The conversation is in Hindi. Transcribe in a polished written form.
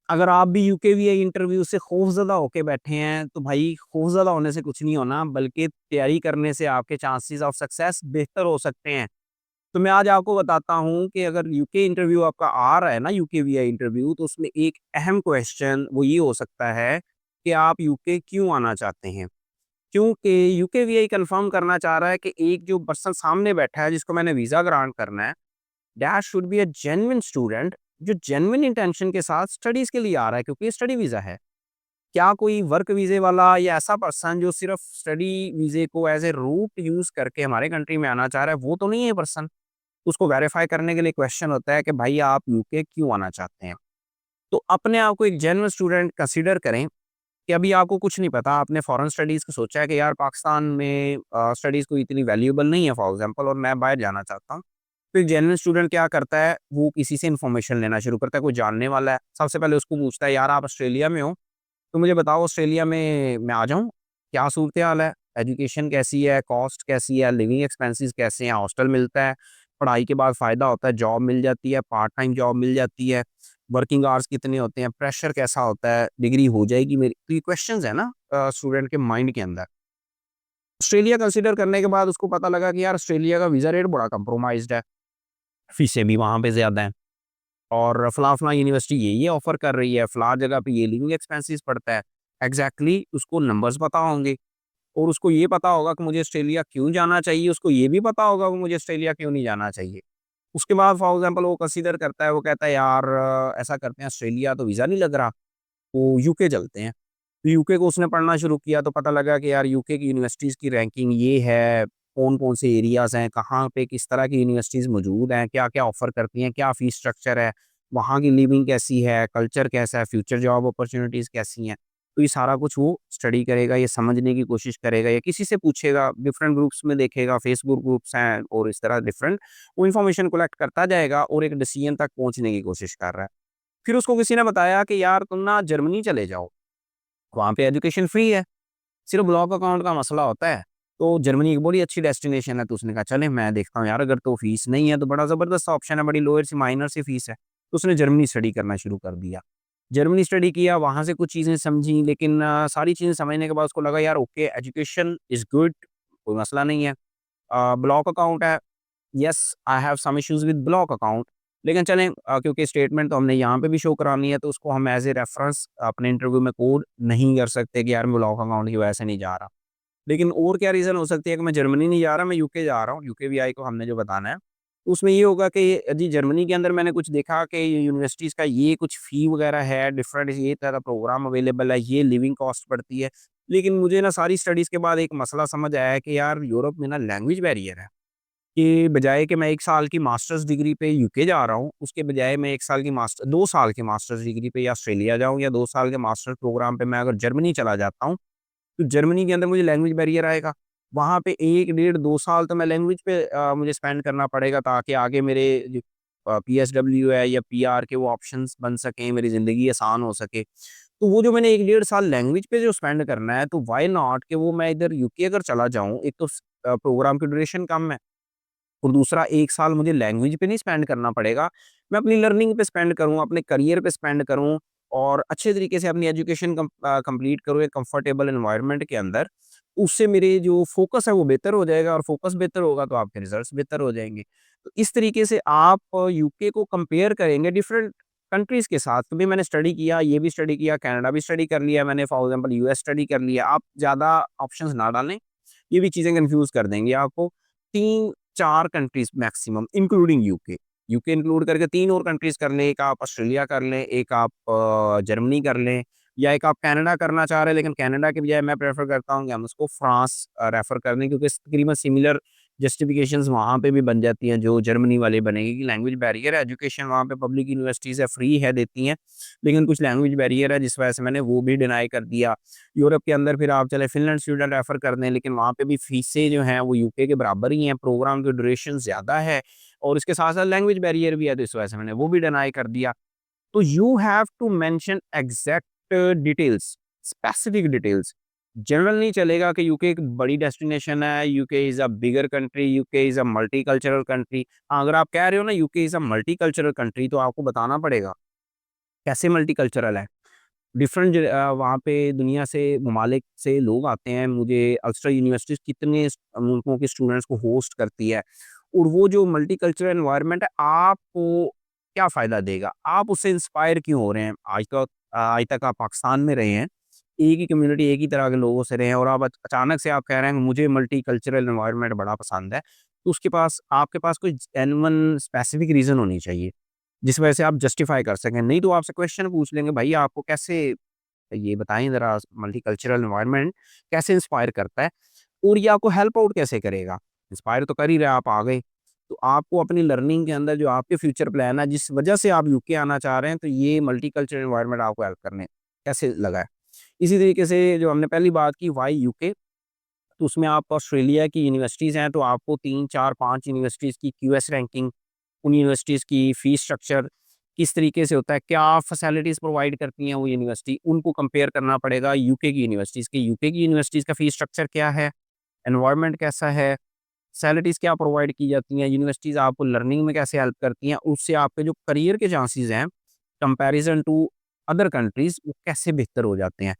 अगर आप भी यूकेवीआई इंटरव्यू से खौफज़दा होके बैठे हैं, तो भाई खौफज़दा होने से कुछ नहीं होना, बल्कि तैयारी करने से आपके चांसेस ऑफ सक्सेस बेहतर हो सकते हैं। तो मैं आज आपको बताता हूँ कि अगर यूके इंटरव्यू आपका आ रहा है ना, यूकेवीआई इंटरव्यू, तो उसमें एक अहम क्वेश्चन वो ये हो सकता है कि आप यूके क्यों आना चाहते हैं? क्योंकि यूकेवीआई कन्फर्म करना चाह रहा है कि एक जो पर्सन सामने बैठा है जिसको मैंने वीज़ा ग्रांट करना है, that should be a genuine student जो जेन्युइन इंटेंशन के साथ स्टडीज़ के लिए आ रहा है, क्योंकि ये स्टडी वीज़ा है। क्या कोई वर्क वीज़े वाला या ऐसा पर्सन जो सिर्फ़ स्टडी वीज़े को एज़ ए रूट यूज़ करके हमारे कंट्री में आना चाह रहा है, वो तो नहीं है पर्सन। उसको वेरीफ़ाई करने के लिए क्वेश्चन होता है कि भाई आप यूके क्यों आना चाहते हैं? तो अपने आप को एक जेन्युइन स्टूडेंट कंसीडर करें कि अभी आपको कुछ नहीं पता, आपने फॉरेन स्टडीज़ का सोचा है कि यार पाकिस्तान में स्टडीज़ कोई इतनी वैल्यूएबल नहीं है फॉर एग्ज़ाम्पल, और मैं बाहर जाना चाहता हूँ। तो एक जेन्युइन स्टूडेंट क्या करता है, वो किसी से इन्फॉर्मेशन लेना शुरू करता है, कोई जानने वाला है, सबसे पहले उसको पूछता है, यार आप ऑस्ट्रेलिया में हो, तो मुझे बताओ ऑस्ट्रेलिया में मैं आ जाऊँ? क्या सूरत-ए-हाल है? एजुकेशन कैसी है? कॉस्ट कैसी है? लिविंग एक्सपेंसेस कैसे हैं? हॉस्टल मिलता है? पढ़ाई के बाद फ़ायदा होता है? जॉब मिल जाती है? पार्ट टाइम जॉब मिल जाती है? वर्किंग आवर्स कितने होते हैं? प्रेशर कैसा होता है? डिग्री हो जाएगी मेरी? तो ये क्वेश्चन्स है ना स्टूडेंट के माइंड के अंदर। ऑस्ट्रेलिया कंसीडर करने के बाद उसको पता लगा कि यार ऑस्ट्रेलिया का वीज़ा रेट बड़ा कंप्रोमाइज़्ड है, फीसें भी वहाँ पे ज़्यादा हैं, और फलाँ-फलाँ यूनिवर्सिटी ये ऑफ़र कर रही है, फलाँ जगह पे ये लिविंग एक्सपेंसेस पड़ता है। एग्ज़ैक्टली उसको नंबर्स पता होंगे, और उसको ये पता होगा कि मुझे ऑस्ट्रेलिया क्यों जाना चाहिए, उसको ये भी पता होगा कि मुझे ऑस्ट्रेलिया क्यों नहीं जाना चाहिए। उसके बाद फॉर एग्ज़ाम्पल वो कंसीडर करता है, वो कहता है यार ऐसा करते हैं, ऑस्ट्रेलिया तो वीज़ा नहीं लग रहा, तो यूके चलते हैं। तो यूके को उसने पढ़ना शुरू किया तो पता लगा कि यार यूके की यूनिवर्सिटीज़ की रैंकिंग ये है, कौन-कौन से एरियाज़ हैं, कहाँ पे किस तरह की यूनिवर्सिटीज़ मौजूद हैं, क्या-क्या ऑफ़र करती हैं, क्या फ़ीस स्ट्रक्चर है, वहाँ की लिविंग कैसी है, कल्चर कैसा है, फ्यूचर जॉब अपॉर्च्युनिटीज़ कैसी हैं। तो ये सारा कुछ वो स्टडी करेगा, ये समझने की कोशिश करेगा, या किसी से पूछेगा, डिफरेंट ग्रुप्स में देखेगा, फेसबुक ग्रुप्स हैं और इस तरह डिफरेंट, वो इन्फॉर्मेशन कलेक्ट करता जाएगा और एक डिसीजन तक पहुँचने की कोशिश कर रहा है। फिर उसको किसी ने बताया कि यार तुम ना जर्मनी चले जाओ, वहाँ पे एजुकेशन फ्री है, सिर्फ़ ब्लॉक अकाउंट का मसला होता है। तो जर्मनी एक बड़ी अच्छी डेस्टिनेशन है, तो उसने कहा चलें मैं देखता हूँ यार, अगर तो फीस नहीं है तो बड़ा ज़बरदस्त ऑप्शन है, बड़ी लोअर सी माइनर सी फीस है। तो उसने जर्मनी स्टडी करना शुरू कर दिया। जर्मनी स्टडी किया, वहाँ से कुछ चीज़ें समझी, लेकिन सारी चीज़ें समझने के बाद उसको लगा यार ओके एजुकेशन इज़ गुड, कोई मसला नहीं है। ब्लॉक अकाउंट है, yes I have some issues with block account, लेकिन चलें क्योंकि स्टेटमेंट तो हमने यहाँ पे भी शो करानी है, तो उसको हम एज़ ए रेफरेंस अपने इंटरव्यू में कोट नहीं कर सकते कि यार मैं ब्लॉक अकाउंट की वजह से नहीं जा रहा। लेकिन और क्या रीज़न हो सकती है कि मैं जर्मनी नहीं जा रहा, मैं यूके जा रहा हूँ, यूकेवीआई को हमने जो बताना है। तो उसमें ये होगा कि जी जर्मनी के अंदर मैंने कुछ देखा कि यूनिवर्सिटीज़ का ये कुछ फ़ी वगैरह है, डिफरेंट ये तरह प्रोग्राम अवेलेबल है, ये लिविंग कॉस्ट पड़ती है। लेकिन मुझे ना सारी स्टडीज़ के बाद एक मसला समझ आया है कि यार यूरोप में ना लैंग्वेज बैरियर है। कि बजाय कि मैं 1 साल की मास्टर्स डिग्री पे यूके जा रहा हूँ, उसके बजाय मैं 1 साल की 2 साल की मास्टर्स डिग्री पे या ऑस्ट्रेलिया जाऊँ, या 2 साल के मास्टर्स प्रोग्राम पे मैं अगर जर्मनी चला जाता हूँ, तो जर्मनी के अंदर मुझे लैंग्वेज बैरियर आएगा। वहाँ पे 1 डेढ़ 2 साल तो मैं लैंग्वेज पे मुझे स्पेंड करना पड़ेगा, ताकि आगे मेरे जो पीएसडब्ल्यू है या पीआर के वो ऑप्शंस बन सकें, मेरी ज़िंदगी आसान हो सके। तो वो जो मैंने 1 डेढ़ साल लैंग्वेज पे जो स्पेंड करना है, तो व्हाई नॉट कि वो मैं इधर यूके अगर चला जाऊँ, एक तो प्रोग्राम की ड्यूरेशन कम है, और दूसरा 1 साल मुझे लैंग्वेज पे नहीं स्पेंड करना पड़ेगा। मैं अपनी लर्निंग पे स्पेंड करूँ, अपने करियर पे स्पेंड करूँ, और अच्छे तरीके से अपनी एजुकेशन कंप्लीट करूँ एक कंफर्टेबल एनवायरनमेंट के अंदर। उससे मेरे जो फ़ोकस है वो बेहतर हो जाएगा, और फ़ोकस बेहतर होगा तो आपके रिज़ल्ट्स बेहतर हो जाएँगे। तो इस तरीके से आप यूके को कंपेयर करेंगे डिफरेंट कंट्रीज़ के साथ। कभी मैंने स्टडी किया, ये भी स्टडी किया, कनाडा भी स्टडी कर लिया मैंने, फॉर एग्ज़ाम्पल यूएस स्टडी कर लिया। आप ज़्यादा ऑप्शंस ना डालें, ये भी चीज़ें कन्फ्यूज़ कर देंगी आपको। 3-4 countries maximum including UK. UK include करके 3 और कंट्रीज़ कर लें, एक आप ऑस्ट्रेलिया कर लें, एक आप जर्मनी कर लें, या एक आप कनाडा करना चाह रहे हैं, लेकिन कनाडा के बजाय मैं प्रेफ़र करता हूँ कि हम उसको फ्रांस रेफ़र कर दें, क्योंकि तकरीबन सिमिलर जस्टिफ़िकेशंस वहाँ पे भी बन जाती हैं जो जर्मनी वाले बनेगी, कि लैंग्वेज बैरियर है, एजुकेशन वहाँ पे पब्लिक यूनिवर्सिटीज़ है, फ्री है, देती हैं, लेकिन कुछ लैंग्वेज बैरियर है जिस वजह से मैंने वो भी डिनाई कर दिया। यूरोप के अंदर फिर आप चले फ़िनलैंड, स्वीडन रेफ़र कर दें, लेकिन वहाँ पे भी फ़ीसें जो हैं वो यूके के बराबर ही हैं, प्रोग्राम की ड्यूरेशन ज़्यादा है, और इसके साथ-साथ लैंग्वेज बैरियर भी है, तो इस वजह से मैंने वो भी डिनाई कर दिया। तो you have to mention exact details, specific details. General नहीं चलेगा कि यूके एक बड़ी डेस्टिनेशन है, UK is a bigger country, UK is a multicultural country. हाँ, अगर आप कह रहे हो ना UK is a multicultural country, तो आपको बताना पड़ेगा कैसे मल्टीकल्चरल है। डिफरेंट वहाँ पे दुनिया से ममालिक से लोग आते हैं। मुझे अल्स्टर यूनिवर्सिटीज़ कितने मुल्कों के स्टूडेंट्स को होस्ट करती है, और वो जो मल्टीकल्चरल एनवायरनमेंट है, आपको क्या फ़ायदा देगा? आप उससे इंस्पायर क्यों हो रहे हैं? आज तक आप पाकिस्तान में रहे हैं, एक ही कम्युनिटी, एक ही तरह के लोगों से रहे हैं, और आप अचानक से आप कह रहे हैं कि मुझे मल्टीकल्चरल एनवायरनमेंट बड़ा पसंद है। तो उसके पास आपके पास कोई जेन्युइन स्पेसिफिक रीज़न होनी चाहिए, जिस वजह से आप जस्टिफ़ाई कर सकें। नहीं तो आपसे क्वेश्चन पूछ लेंगे, भई आपको कैसे, ये बताएँ ज़रा, मल्टीकल्चरल एनवायरनमेंट कैसे इंस्पायर करता है, और ये आपको हेल्प आउट कैसे करेगा? इंस्पायर तो कर ही रहा है, आप आ गए। तो आपको अपनी लर्निंग के अंदर जो आपके फ्यूचर प्लान है, जिस वजह से आप यूके आना चाह रहे हैं, तो ये मल्टीकल्चरल एनवायरनमेंट आपको हेल्प करने कैसे लगा है? इसी तरीके से जो हमने पहली बात की, व्हाई यूके, तो उसमें आप ऑस्ट्रेलिया की यूनिवर्सिटीज़ हैं, तो आपको 3, 4, 5 यूनिवर्सिटीज़ की क्यूएस रैंकिंग, उन यूनिवर्सिटीज़ की फ़ीस स्ट्रक्चर किस तरीके से होता है, क्या फैसिलिटीज़ प्रोवाइड करती हैं वो यूनिवर्सिटी, उनको कंपेयर करना पड़ेगा यूके की यूनिवर्सिटीज़ के। यूके की यूनिवर्सिटीज़ का फ़ीस स्ट्रक्चर क्या है, एनवायरनमेंट कैसा है, सैलरीज़ क्या प्रोवाइड की जाती हैं, यूनिवर्सिटीज़ आपको लर्निंग में कैसे हेल्प करती हैं, उससे आपके जो करियर के चांसेज़ हैं, कंपैरिज़न टू अदर कंट्रीज़, वो कैसे बेहतर हो जाते हैं।